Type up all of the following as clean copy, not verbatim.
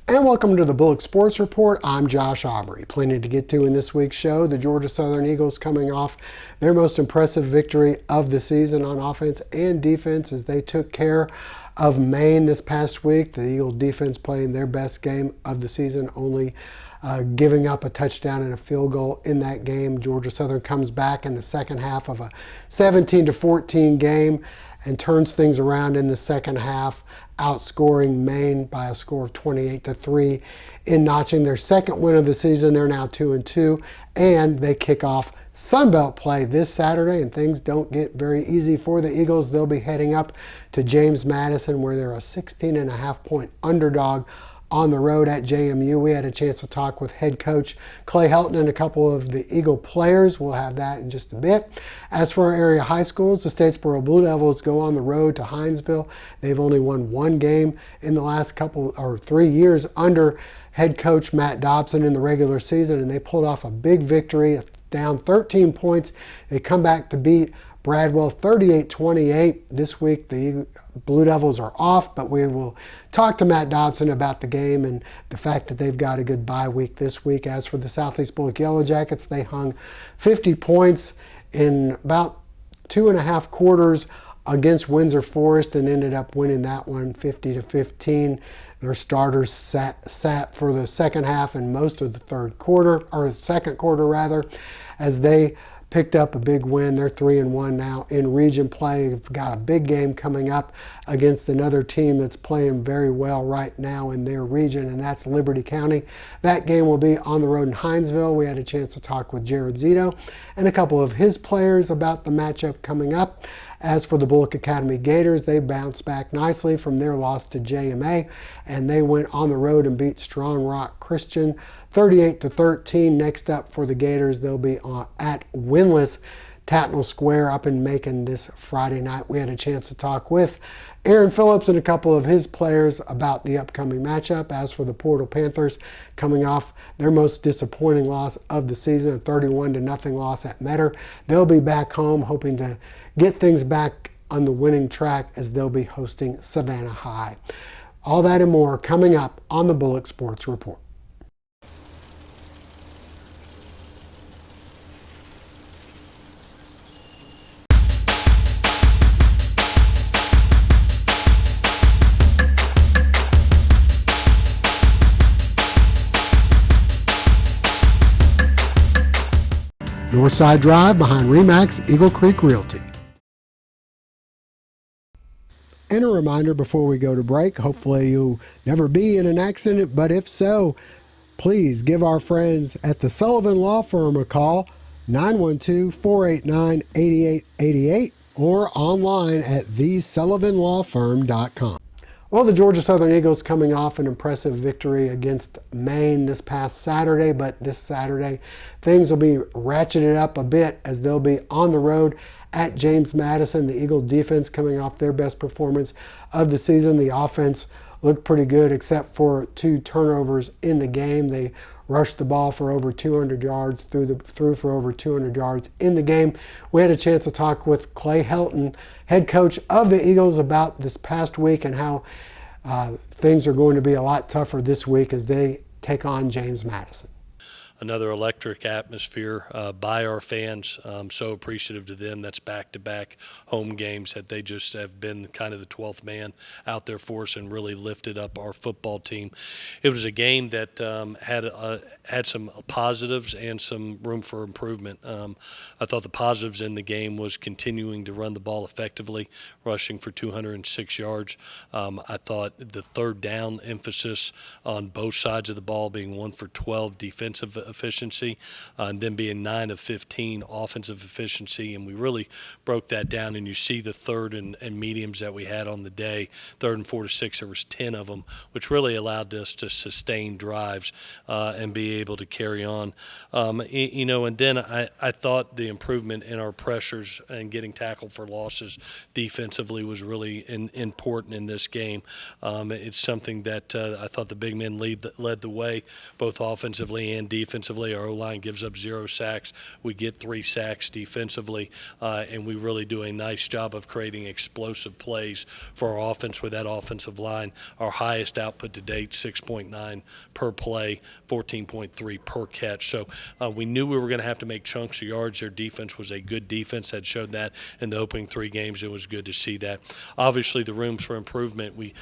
And welcome to the Bulloch Sports Report. I'm Josh Aubrey. Plenty to get to in this week's show. The Georgia Southern Eagles coming off their most impressive victory of the season on offense and defense as they took care of Maine this past week. The Eagle defense playing their best game of the season, only giving up a touchdown and a field goal in that game. Georgia Southern comes back in the second half of a 17-14 game and turns things around in the second half, outscoring Maine by a score of 28-3 in notching their second win of the season. They're now 2-2, and they kick off Sunbelt play this Saturday, and things don't get very easy for the Eagles. They'll be heading up to James Madison, where they're a 16.5-point underdog on the road at JMU. We had a chance to talk with head coach Clay Helton and a couple of the Eagle players. We'll have that in just a bit. As for our area high schools, the Statesboro Blue Devils go on the road to Hinesville. They've only won one game in the last 3 years under head coach Matt Dobson in the regular season, and they pulled off a big victory, down 13 points. They come back to beat Bradwell 38-28. This week the Blue Devils are off, but we will talk to Matt Dobson about the game and the fact that they've got a good bye week this week. As for the Southeast Bulloch Yellow Jackets, they hung 50 points in about 2.5 quarters against Windsor Forest and ended up winning that one 50-15. Their starters sat for the second half and most of the second quarter rather, as they picked up a big win. They're 3-1 now in region play. They've got a big game coming up against another team that's playing very well right now in their region, and that's Liberty County. That game will be on the road in Hinesville. We had a chance to talk with Jared Zito and a couple of his players about the matchup coming up. As for the Bulloch Academy Gators, they bounced back nicely from their loss to JMA, and they went on the road and beat Strong Rock Christian 38-13. Next up for the Gators, they'll be at winless Tatnall Square up in Macon this Friday night. We had a chance to talk with Aaron Phillips and a couple of his players about the upcoming matchup. As for the Portal Panthers, coming off their most disappointing loss of the season, a 31-0 loss at Metter, they'll be back home hoping to get things back on the winning track as they'll be hosting Savannah High. All that and more coming up on the Bulloch Sports Report. Northside Drive behind Remax Eagle Creek Realty. And a reminder before we go to break, hopefully you'll never be in an accident, but if so, please give our friends at the Sullivan Law Firm a call, 912-489-8888, or online at thesullivanlawfirm.com. Well, the Georgia Southern Eagles coming off an impressive victory against Maine this past Saturday, but this Saturday things will be ratcheted up a bit as they'll be on the road at James Madison. The Eagle defense coming off their best performance of the season. The offense looked pretty good except for 2 turnovers in the game. They rushed the ball for over 200 yards, threw for over 200 yards in the game. We had a chance to talk with Clay Helton, head coach of the Eagles, about this past week and how things are going to be a lot tougher this week as they take on James Madison. Another electric atmosphere by our fans. So appreciative to them. That's back-to-back home games that they just have been kind of the 12th man out there for us and really lifted up our football team. It was a game that had some positives and some room for improvement. I thought the positives in the game was continuing to run the ball effectively, rushing for 206 yards. I thought the third down emphasis on both sides of the ball, being 1 for 12 defensive efficiency, and then being 9 of 15 offensive efficiency, and we really broke that down. And you see the third and mediums that we had on the day, 3rd and 4 to 6, there was 10 of them, which really allowed us to sustain drives and be able to carry on. And then I thought the improvement in our pressures and getting tackled for losses defensively was really important in this game. It's something that I thought the big men led the way, both offensively and defensively. defensively. Our O-line gives up 0 sacks. We get 3 sacks defensively, and we really do a nice job of creating explosive plays for our offense with that offensive line. Our highest output to date, 6.9 per play, 14.3 per catch. So we knew we were going to have to make chunks of yards. Their defense was a good defense. Had showed that in the opening 3 games. It was good to see that. Obviously, the rooms for improvement. We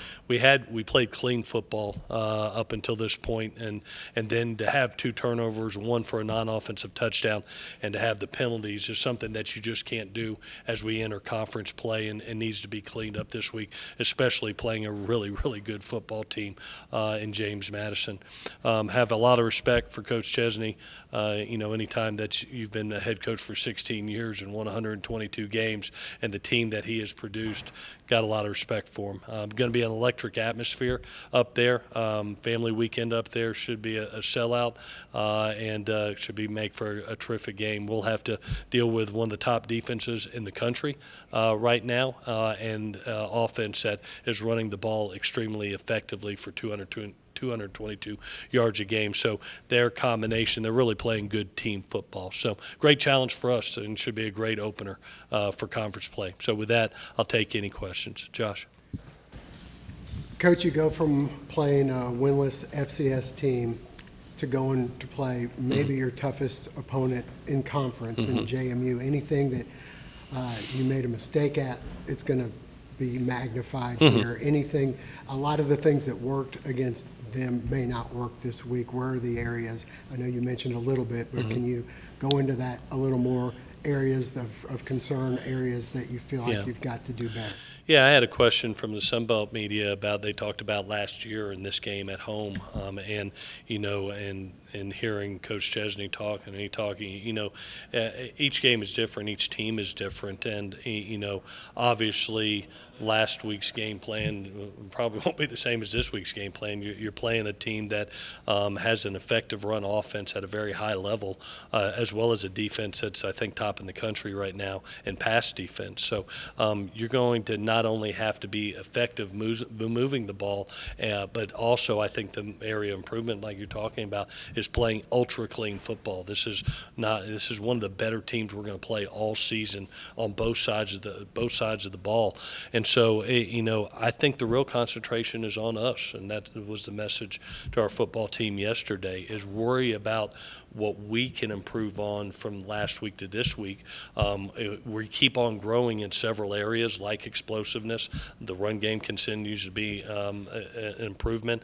played clean football up until this point, and then to have 2 turnovers, 1 for a non-offensive touchdown, and to have the penalties is something that you just can't do as we enter conference play, and needs to be cleaned up this week, especially playing a really, really good football team in James Madison. Have a lot of respect for Coach Chesney. Anytime that you've been a head coach for 16 years and won 122 games, and the team that he has produced, got a lot of respect for him. Going to be an electric atmosphere up there. Family weekend up there should be a sellout, and should be make for a terrific game. We'll have to deal with one of the top defenses in the country right now, and offense that is running the ball extremely effectively for 222 yards a game. So their combination, they're really playing good team football. So great challenge for us, and should be a great opener for conference play. So with that, I'll take any questions. Josh. Coach, you go from playing a winless FCS team to going to play maybe your toughest opponent in conference in JMU. Anything that you made a mistake at, it's going to be magnified here. Anything, a lot of the things that worked against them may not work this week. Where are the areas? I know you mentioned a little bit, but can you go into that a little more? Areas of concern, areas that you feel like you've got to do better? Yeah, I had a question from the Sunbelt media about, they talked about last year in this game at home, and hearing Coach Chesney talk, and each game is different, each team is different, and obviously last week's game plan probably won't be the same as this week's game plan. You're playing a team that has an effective run offense at a very high level, as well as a defense that's, I think, top in the country right now in pass defense. So you're going to not only have to be effective moving the ball, but also I think the area of improvement, like you're talking about, is playing ultra clean football. This is one of the better teams we're going to play all season on both sides of the ball. And so I think the real concentration is on us, and that was the message to our football team yesterday, is worry about what we can improve on from last week to this week. We keep on growing in several areas like explosiveness. The run game continues to be an improvement.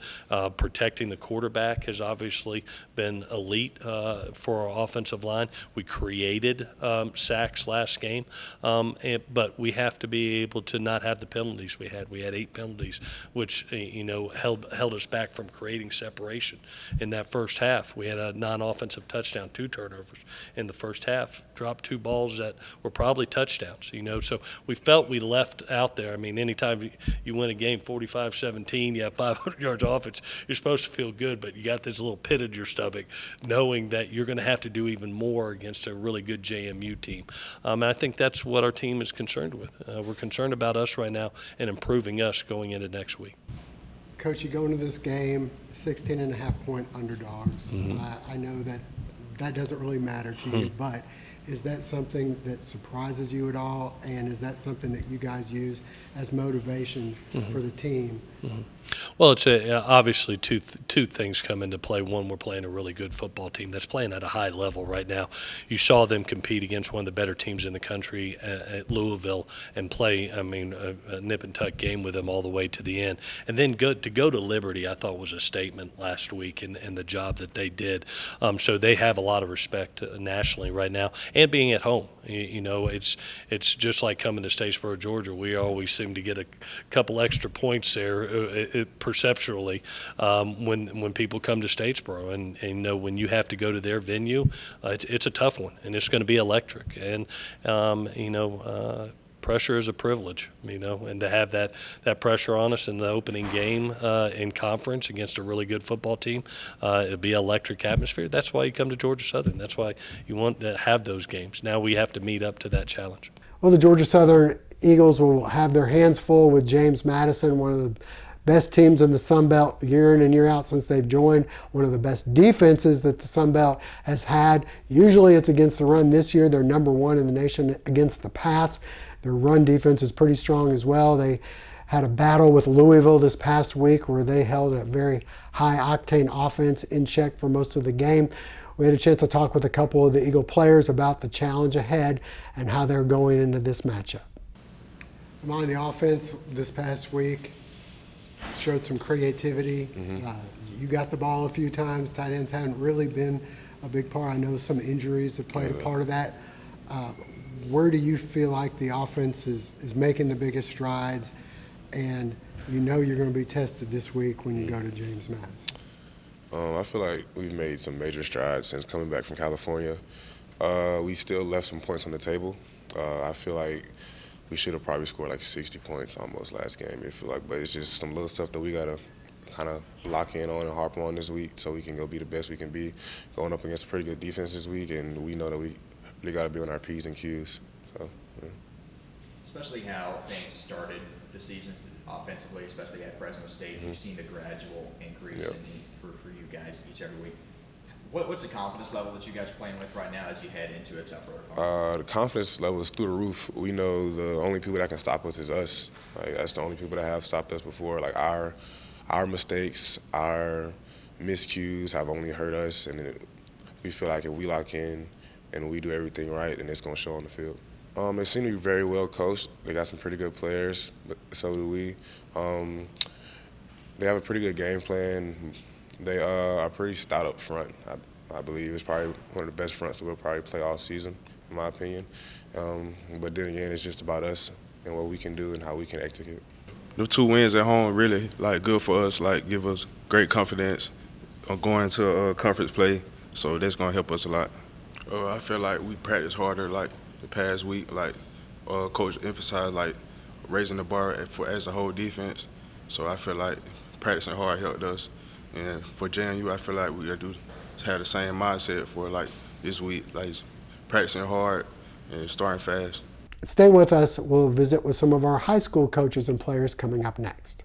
Protecting the quarterback has obviously been elite for our offensive line. We created sacks last game, but we have to be able to not have the penalties we had. We had 8 penalties, which held us back from creating separation in that first half. We had a non-offensive touchdown, 2 turnovers in the first half, dropped 2 balls that were probably touchdowns. So we felt we left out there. I mean, anytime you win a game 45-17, you have 500 yards offense, you're supposed to feel good, but you got this little pit in your stomach knowing that you're going to have to do even more against a really good JMU team. And I think that's what our team is concerned with. We're concerned about us right now and improving us going into next week. Coach, you go into this game 16.5-point underdogs. I know that doesn't really matter to you, but is that something that surprises you at all? And is that something that you guys use as motivation for the team? Well, it's obviously two things come into play. One, we're playing a really good football team that's playing at a high level right now. You saw them compete against one of the better teams in the country at Louisville and play, a nip and tuck game with them all the way to the end. And then to go to Liberty, I thought was a statement last week in the job that they did. So they have a lot of respect nationally right now, and being at home. It's just like coming to Statesboro, Georgia. We always seem to get a couple extra points there perceptually when people come to Statesboro, and when you have to go to their venue, it's a tough one, and it's going to be electric. And pressure is a privilege, and to have that pressure on us in the opening game in conference against a really good football team, it'll be an electric atmosphere. That's why you come to Georgia Southern. That's why you want to have those games. Now we have to meet up to that challenge. Well, the Georgia Southern Eagles will have their hands full with James Madison, one of the best teams in the Sun Belt year in and year out since they've joined, one of the best defenses that the Sun Belt has had. Usually it's against the run. This year they're number one in the nation against the pass. Their run defense is pretty strong as well. They had a battle with Louisville this past week where they held a very high-octane offense in check for most of the game. We had a chance to talk with a couple of the Eagle players about the challenge ahead and how they're going into this matchup. On the offense this past week, showed some creativity. You got the ball a few times. Tight ends haven't really been a big part. I know some injuries have played a part of that. Where do you feel like the offense is making the biggest strides? And you know you're going to be tested this week when you go to James Madison. I feel like we've made some major strides since coming back from California. We still left some points on the table. I feel like we should have probably scored like 60 points almost last game. But it's just some little stuff that we got to kind of lock in on and harp on this week so we can go be the best we can be going up against a pretty good defense this week, and we know that we really got to be on our P's and Q's. So, yeah. Especially how things started the season offensively, especially at Fresno State. We've seen the gradual increase in need for you guys each every week. What's the confidence level that you guys are playing with right now as you head into a tougher opponent? The confidence level is through the roof. We know the only people that can stop us is us. Like, that's the only people that have stopped us before. Like our mistakes, our miscues have only hurt us, and we feel like if we lock in and we do everything right, then it's going to show on the field. They seem to be very well coached. They got some pretty good players, but so do we. They have a pretty good game plan. They are pretty stout up front. I believe it's probably one of the best fronts that we'll probably play all season, in my opinion. But then again, it's just about us and what we can do and how we can execute. The 2 wins at home really good for us, give us great confidence on going to conference play. So that's gonna help us a lot. I feel like we practice harder the past week. Coach emphasized raising the bar as a whole defense. So I feel like practicing hard helped us. And for JMU, I feel like we got to have the same mindset for this week, practicing hard and starting fast. Stay with us. We'll visit with some of our high school coaches and players coming up next.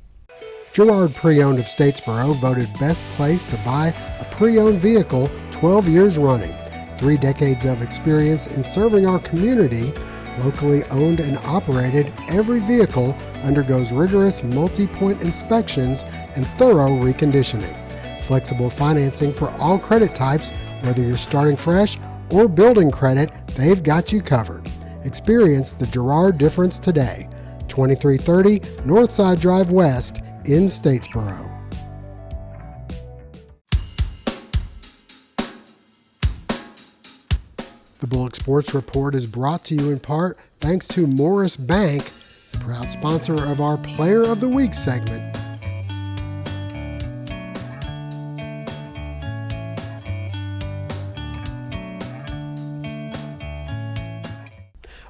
Gerard Pre-Owned of Statesboro voted best place to buy a pre-owned vehicle 12 years running. 3 decades of experience in serving our community. Locally owned and operated, every vehicle undergoes rigorous multi-point inspections and thorough reconditioning. Flexible financing for all credit types, whether you're starting fresh or building credit, they've got you covered. Experience the Gerard difference today. 2330 Northside Drive West in Statesboro. The Bulloch Sports Report is brought to you in part thanks to Morris Bank, the proud sponsor of our Player of the Week segment.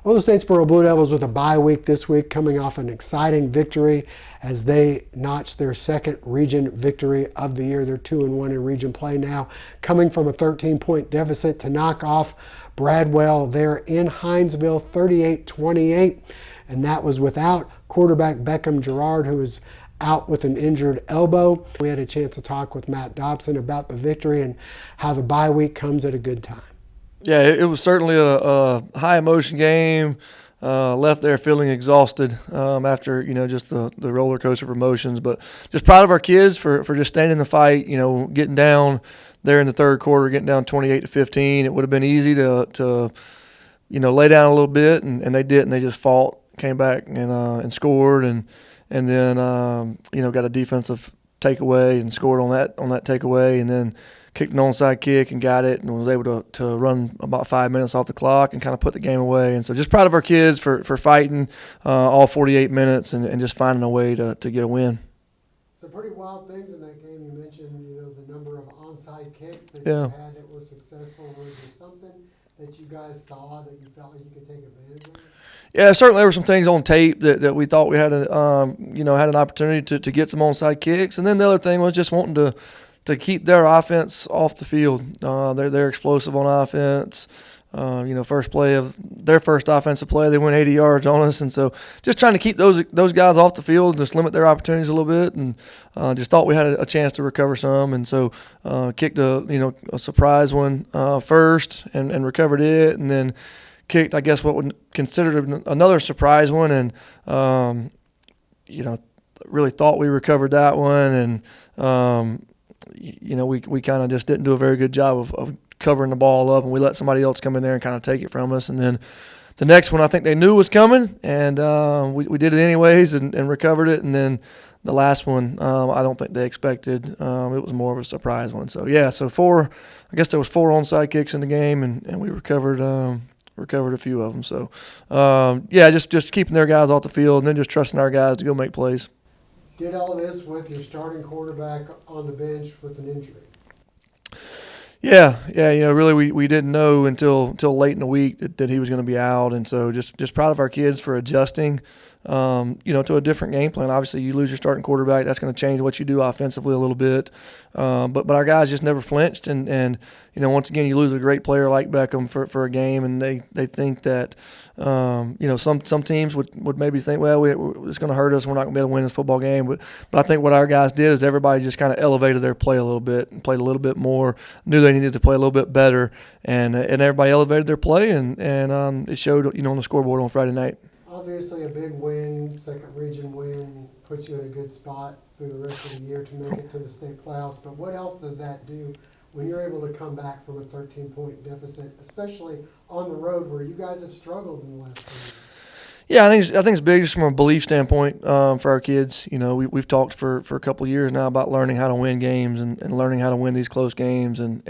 Well, the Statesboro Blue Devils with a bye week this week, coming off an exciting victory as they notched their second region victory of the year. They're 2-1 in region play now, coming from a 13-point deficit to knock off Bradwell there in Hinesville 38-28, and that was without quarterback Beckham Gerard, who is out with an injured elbow. We had a chance to talk with Matt Dobson about the victory and how the bye week comes at a good time. Yeah, it was certainly a high emotion game. Left there feeling exhausted after just the roller coaster of emotions, but just proud of our kids for just staying in the fight. Getting down there in the third quarter, getting down 28-15. It would have been easy to lay down a little bit, and they didn't. They just fought, came back and scored, and then got a defensive takeaway and scored on that takeaway, and then kicked an onside kick and got it, and was able to run about 5 minutes off the clock and kind of put the game away. And so just proud of our kids for fighting all 48 minutes and just finding a way to get a win. Some pretty wild things in that game. You mentioned, the number of onside kicks that you had that were successful. Was there something that you guys saw that you felt like you could take advantage of? Yeah, certainly there were some things on tape that we thought we had had an opportunity to get some onside kicks. And then the other thing was just wanting to keep their offense off the field. They're explosive on offense. First play of their first offensive play, they went 80 yards on us, and so just trying to keep those guys off the field, just limit their opportunities a little bit, and just thought we had a chance to recover some, and so kicked a surprise one first and recovered it, and then kicked, I guess, what would consider another surprise one, and really thought we recovered that one, and we kind of just didn't do a very good job of covering the ball up, and we let somebody else come in there and kind of take it from us. And then the next one I think they knew was coming, and we did it anyways and recovered it. And then the last one I don't think they expected. It was more of a surprise one. So yeah, I guess there was 4 onside kicks in the game, and we recovered a few of them. So just keeping their guys off the field and then just trusting our guys to go make plays. Did all of this with your starting quarterback on the bench with an injury. Yeah. Really, we didn't know until late in the week that he was going to be out, and so just proud of our kids for adjusting, to a different game plan. Obviously, you lose your starting quarterback, that's going to change what you do offensively a little bit, but our guys just never flinched, and once again, you lose a great player like Beckham for a game, and they think that. Some teams would maybe think, well, it's going to hurt us. We're not going to be able to win this football game. But I think what our guys did is everybody just kind of elevated their play a little bit and played a little bit more, knew they needed to play a little bit better, and everybody elevated their play, and it showed, on the scoreboard on Friday night. Obviously a big win, second region win, puts you in a good spot through the rest of the year to make it to the state playoffs. But what else does that do when you're able to come back from a 13-point deficit, especially on the road where you guys have struggled in the last 2 years? Yeah, I think it's big just from a belief standpoint for our kids. We've talked for a couple of years now about learning how to win games and learning how to win these close games, and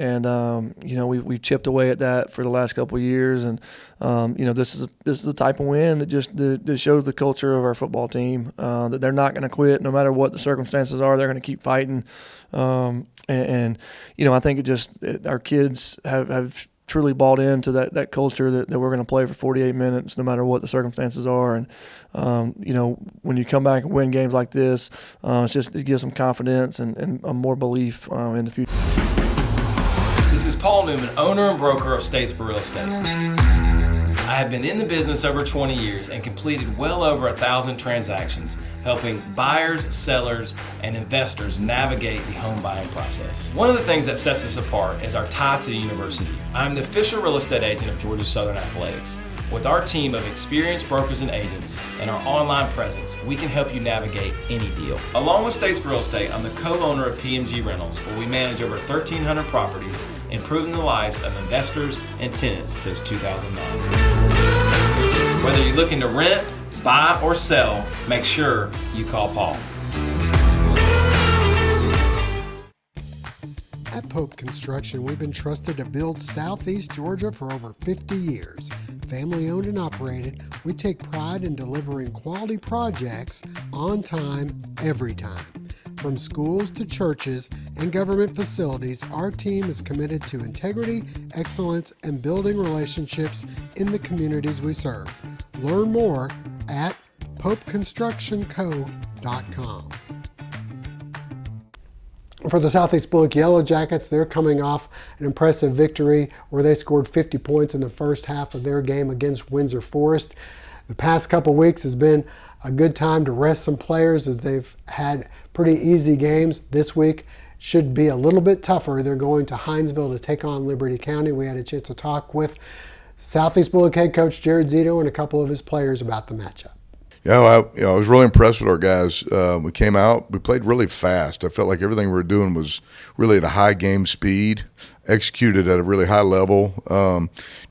we've chipped away at that for the last couple of years, and this is the type of win that shows the culture of our football team, that they're not going to quit no matter what the circumstances are. They're going to keep fighting, and I think our kids have truly bought into that culture that we're going to play for 48 minutes no matter what the circumstances are. And, when you come back and win games like this, it gives them confidence and more belief in the future. This is Paul Newman, owner and broker of Statesboro Real Estate. I have been in the business over 20 years and completed well over 1,000 transactions, helping buyers, sellers, and investors navigate the home buying process. One of the things that sets us apart is our tie to the university. I'm the official real estate agent of Georgia Southern Athletics. With our team of experienced brokers and agents and our online presence, we can help you navigate any deal. Along with Statesboro Real Estate, I'm the co-owner of PMG Rentals, where we manage over 1,300 properties, improving the lives of investors and tenants since 2009. Whether you're looking to rent, buy, or sell, make sure you call Paul. At Pope Construction, we've been trusted to build Southeast Georgia for over 50 years. Family owned and operated, we take pride in delivering quality projects on time, every time. From schools to churches and government facilities, our team is committed to integrity, excellence, and building relationships in the communities we serve. Learn more at popeconstructionco.com. For the Southeast Bulloch Yellow Jackets, they're coming off an impressive victory where they scored 50 points in the first half of their game against Windsor Forest. The past couple weeks has been a good time to rest some players as they've had pretty easy games. This week should be a little bit tougher. They're going to Hinesville to take on Liberty County. We had a chance to talk with Southeast Bulloch head coach Jared Zito and a couple of his players about the matchup. I was really impressed with our guys. We came out, we played really fast. I felt like everything we were doing was really at a high game speed, executed at a really high level.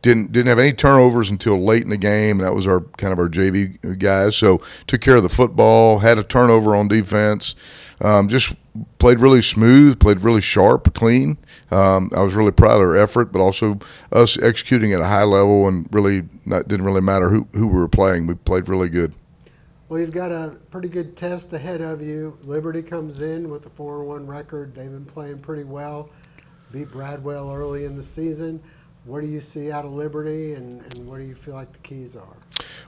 Didn't have any turnovers until late in the game. That was our JV guys. So took care of the football, had a turnover on defense. Just played really smooth, played really sharp, clean. I was really proud of our effort, but also us executing at a high level, and didn't really matter who we were playing. We played really good. Well, you've got a pretty good test ahead of you. Liberty comes in with a 4-1 record. They've been playing pretty well. Beat Bradwell early in the season. What do you see out of Liberty, and what do you feel like the keys are?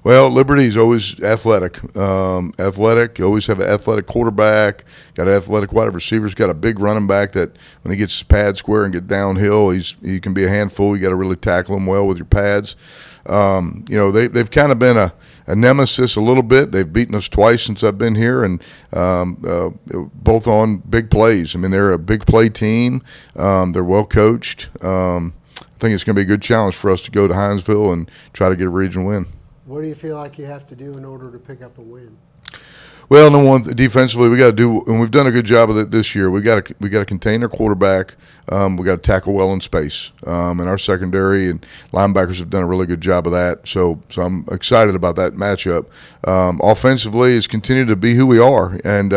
Well, Liberty's always athletic. Athletic, you always have an athletic quarterback, got an athletic wide receivers, got a big running back that when he gets his pad square and get downhill, he can be a handful. You got to really tackle him well with your pads. They've kind of been a nemesis a little bit. They've beaten us twice since I've been here, and both on big plays. I mean, they're a big play team. They're well coached. I think it's going to be a good challenge for us to go to Hinesville and try to get a regional win. What do you feel like you have to do in order to pick up a win? Well, number one, defensively, we got to do, and we've done a good job of it this year. We got to contain our quarterback. We got to tackle well in space, and our secondary and linebackers have done a really good job of that. So I'm excited about that matchup. Offensively, it's continued to be who we are, and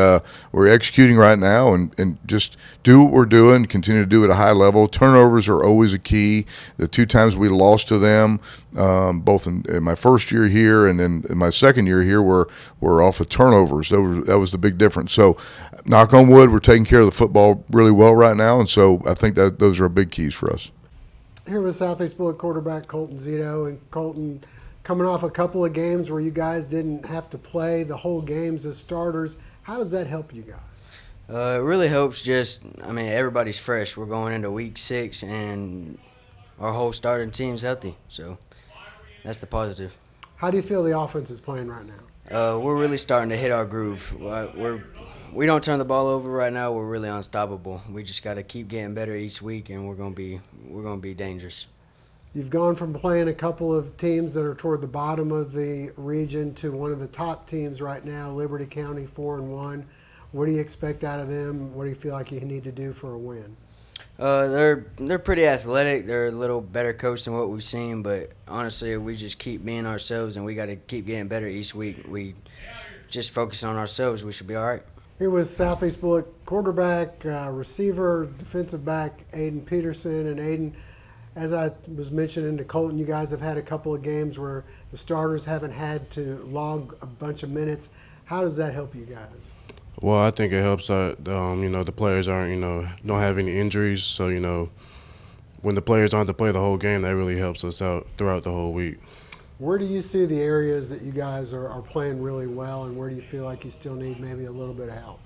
we're executing right now, and just do what we're doing. Continue to do it at a high level. Turnovers are always a key. The 2 times we lost to them, both in my first year here and then in my second year here, were off of turnovers. That was the big difference. So, knock on wood, we're taking care of the football really well right now, and so I think that those are big keys for us. Here with Southeast Bulloch quarterback Colton Zito. And Colton, coming off a couple of games where you guys didn't have to play the whole games as starters, how does that help you guys? It really helps everybody's fresh. We're going into week 6, and our whole starting team's healthy, so that's the positive. How do you feel the offense is playing right now? We're really starting to hit our groove. We don't turn the ball over right now. We're really unstoppable. We just got to keep getting better each week, and we're gonna be dangerous. You've gone from playing a couple of teams that are toward the bottom of the region to one of the top teams right now, Liberty County 4-1. What do you expect out of them? What do you feel like you need to do for a win? They're pretty athletic. They're a little better coached than what we've seen, but honestly, we just keep being ourselves, and we got to keep getting better each week. We just focus on ourselves. We should be all right. Here with Southeast Bulloch quarterback, receiver, defensive back Aiden Peterson. And Aiden, as I was mentioning to Colton, you guys have had a couple of games where the starters haven't had to log a bunch of minutes. How does that help you guys? Well, I think it helps out, the players aren't, don't have any injuries. So, when the players aren't to play the whole game, that really helps us out throughout the whole week. Where do you see the areas that you guys are playing really well, and where do you feel like you still need maybe a little bit of help?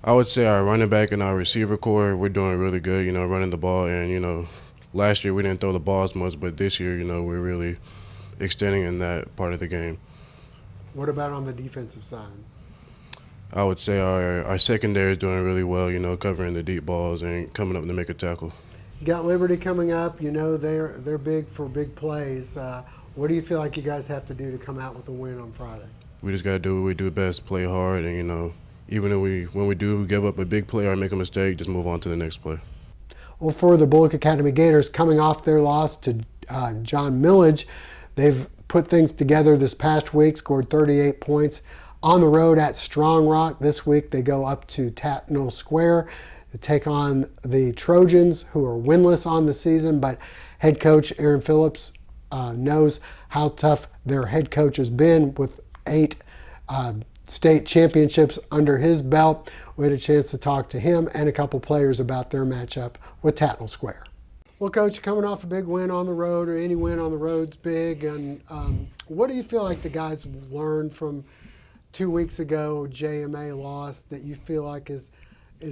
I would say our running back and our receiver core, we're doing really good, running the ball. And, last year we didn't throw the ball as much, but this year, we're really extending in that part of the game. What about on the defensive side? I would say our secondary is doing really well, covering the deep balls and coming up to make a tackle. You got Liberty coming up. They're big for big plays. What do you feel like you guys have to do to come out with a win on Friday? We just got to do what we do best, play hard, and, even when we do give up a big play or make a mistake, just move on to the next play. Well, for the Bulloch Academy Gators, coming off their loss to John Millage, they've put things together this past week, scored 38 points. On the road at Strong Rock this week, they go up to Tatnall Square to take on the Trojans, who are winless on the season, but head coach Aaron Phillips knows how tough their head coach has been with 8 state championships under his belt. We had a chance to talk to him and a couple players about their matchup with Tatnall Square. Well, Coach, coming off a big win on the road, or any win on the road's big, and what do you feel like the guys learned from 2 weeks ago, JMA lost, that you feel like is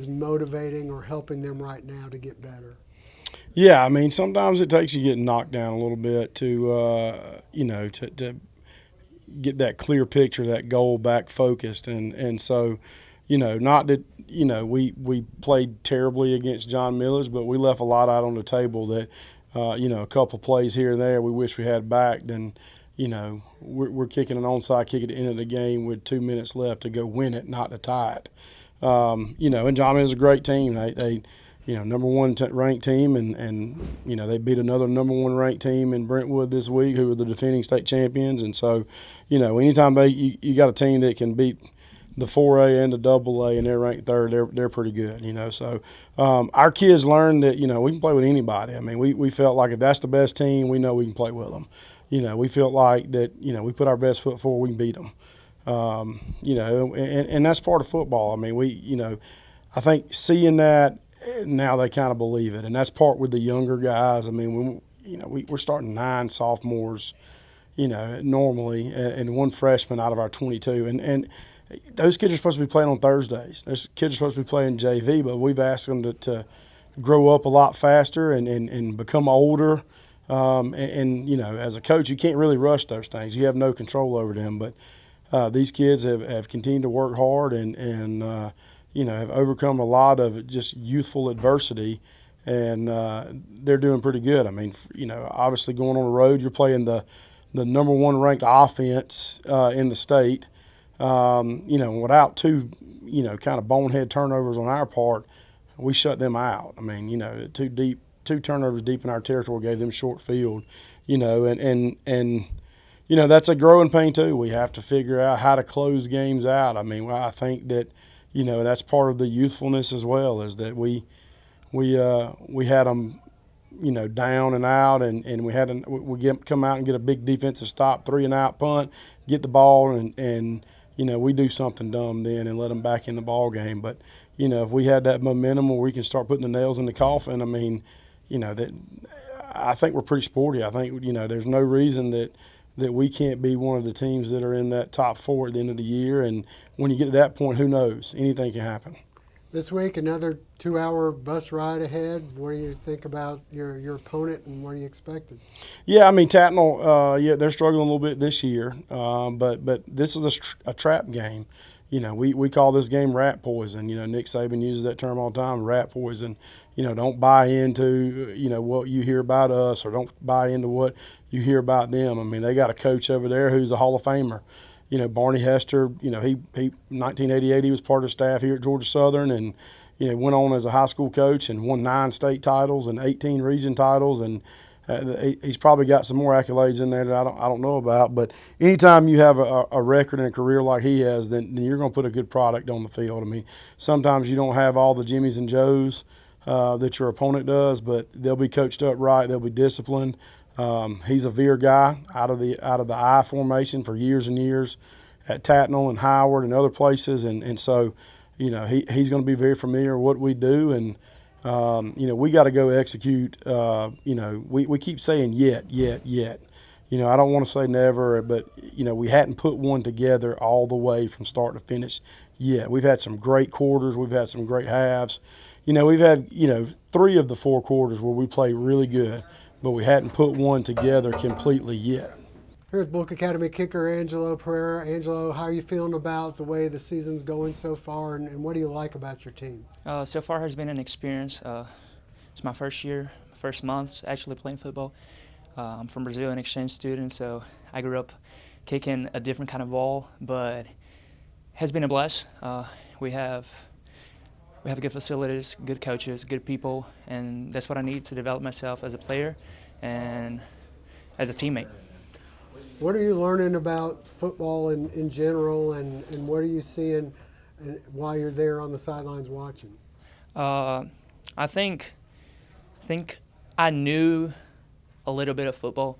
motivating or helping them right now to get better? Yeah, sometimes it takes you getting knocked down a little bit to get that clear picture, that goal back focused, and so, not that we played terribly against John Millage, but we left a lot out on the table that a couple plays here and there we wish we had back. Then we're kicking an onside kick at the end of the game with 2 minutes left to go win it, not to tie it. And John Millage is a great team. They number one ranked team, and they beat another number one ranked team in Brentwood this week, who are the defending state champions. And so, anytime you got a team that can beat the 4A and the AA, and they're ranked third, they're pretty good. So our kids learned that we can play with anybody. We felt like if that's the best team, we know we can play with them. We felt like that. We put our best foot forward, we can beat them. And that's part of football. I think seeing that. Now they kind of believe it, and that's part with the younger guys. We're starting 9 sophomores, normally, and one freshman out of our 22. And those kids are supposed to be playing on Thursdays. Those kids are supposed to be playing JV, but we've asked them to grow up a lot faster and become older. As a coach, you can't really rush those things. You have no control over them. But these kids have continued to work hard and have overcome a lot of just youthful adversity, and they're doing pretty good. I mean, obviously going on the road, you're playing the number one ranked offense in the state. Without two, kind of bonehead turnovers on our part, we shut them out. I mean, two turnovers deep in our territory gave them short field, and that's a growing pain too. We have to figure out how to close games out. I mean, I think that, that's part of the youthfulness as well, is that we had them, down and out, and we come out and get a big defensive stop, 3-and-out punt, get the ball, and we do something dumb then and let them back in the ball game. But if we had that momentum where we can start putting the nails in the coffin, I mean, that I think we're pretty sporty. I think there's no reason that we can't be one of the teams that are in that top 4 at the end of the year. And when you get to that point, who knows? Anything can happen. This week, another 2-hour bus ride ahead. What do you think about your opponent, and what are you expecting? Yeah, I mean, Tatnall, they're struggling a little bit this year, but this is a trap game. We call this game rat poison. Nick Saban uses that term all the time, rat poison. Don't buy into, what you hear about us, or don't buy into what you hear about them. I mean, they got a coach over there who's a Hall of Famer. Barney Hester, he 1988, he was part of the staff here at Georgia Southern, and, went on as a high school coach and won 9 state titles and 18 region titles, and he's probably got some more accolades in there that I don't know about. But anytime you have a record and a career like he has, then you're going to put a good product on the field. I mean, sometimes you don't have all the Jimmies and Joes that your opponent does, but they'll be coached up right. They'll be disciplined. He's a veer guy out of the I formation for years and years at Tatnall and Howard and other places, and so he's going to be very familiar with what we do, and we got to go execute. We keep saying yet. I don't want to say never, but we hadn't put one together all the way from start to finish yet. We've had some great quarters, we've had some great halves. We've had 3 of the 4 quarters where we played really good, but we hadn't put one together completely yet. Here's Bulloch Academy kicker Angelo Pereira. Angelo, how are you feeling about the way the season's going so far, and what do you like about your team? So far has been an experience. It's my first year, first month actually playing football. I'm from Brazil, an exchange student, so I grew up kicking a different kind of ball, but has been a blast. We have good facilities, good coaches, good people, and that's what I need to develop myself as a player and as a teammate. What are you learning about football in general, and what are you seeing while you're there on the sidelines watching? I think I knew a little bit of football,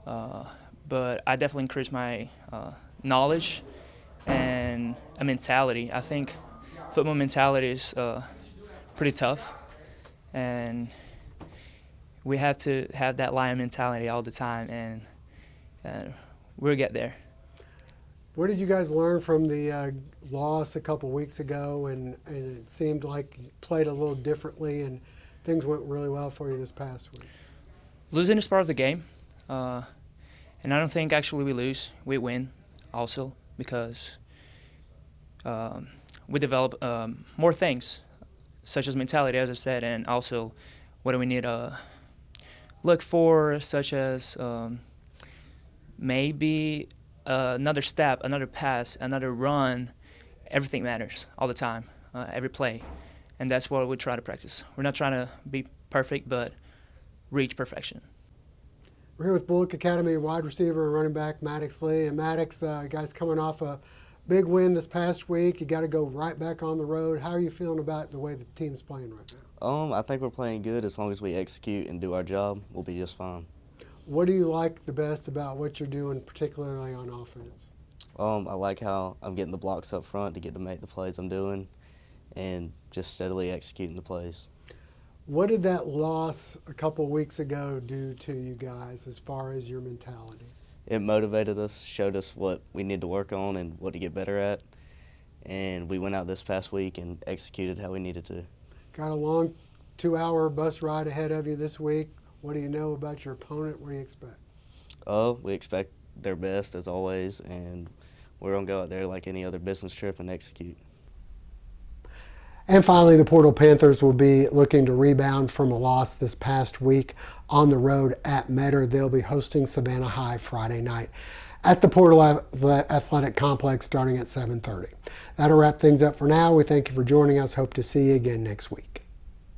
but I definitely increased my knowledge and a mentality. I think football mentality is pretty tough, and we have to have that lion mentality all the time, and we'll get there. What did you guys learn from the loss a couple weeks ago, and it seemed like you played a little differently and things went really well for you this past week? Losing is part of the game, and I don't think actually we lose. We win also because we develop more things, such as mentality, as I said, and also what do we need to look for, such as maybe another step, another pass, another run. Everything matters all the time, every play, and that's what we try to practice. We're not trying to be perfect, but reach perfection. We're here with Bulloch Academy wide receiver and running back Maddox Lee. And Maddox, you guys coming off a big win this past week. You got to go right back on the road. How are you feeling about the way the team's playing right now? I think we're playing good. As long as we execute and do our job, we'll be just fine. What do you like the best about what you're doing, particularly on offense? I like how I'm getting the blocks up front to get to make the plays I'm doing and just steadily executing the plays. What did that loss a couple weeks ago do to you guys as far as your mentality? it motivated us, showed us what we need to work on and what to get better at. And we went out this past week and executed how we needed to. Got a long 2-hour bus ride ahead of you this week. What do you know about your opponent? What do you expect? We expect their best as always, and we're going to go out there like any other business trip and execute. And finally, the Portal Panthers will be looking to rebound from a loss this past week on the road at Metter. They'll be hosting Savannah High Friday night at the Portal Athletic Complex starting at 7:30. That'll wrap things up for now. We thank you for joining us. Hope to see you again next week.